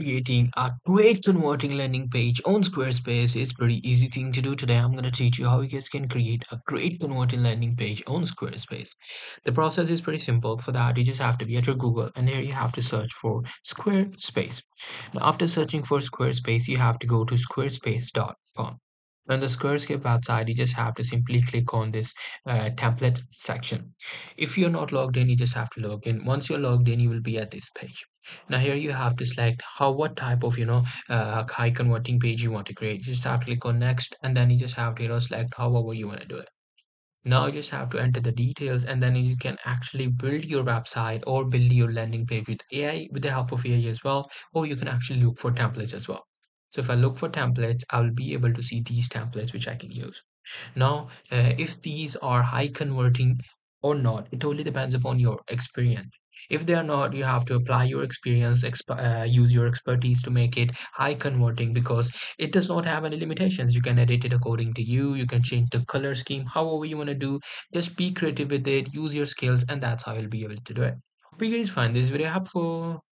Creating a great converting landing page on Squarespace is pretty easy thing to do. Today I'm going to teach you how you guys can create a great converting landing page on Squarespace. The process is pretty simple. For that, you just have to be at your Google, and here you have to search for Squarespace. Now, after searching for Squarespace, you have to go to squarespace.com. On the Squarespace website, you just have to simply click on this template section. If you're not logged in, you just have to log in. Once you're logged in, you will be at this page. Now here you have to select what type of high converting page you want to create. You just have to click on next, and then you just have to select however you want to do it. Now you just have to enter the details, and then you can actually build your website or build your landing page with AI, with the help of AI as well, or you can actually look for templates as well. So if I look for templates, I will be able to see these templates which I can use. Now, if these are high converting or not, it totally depends upon your experience. If they are not, you have to apply your experience, use your expertise to make it high converting, because it does not have any limitations. You can edit it according to you. You can change the color scheme, however you want to do. Just be creative with it, use your skills, and that's how you'll be able to do it. Hope you guys find this video helpful.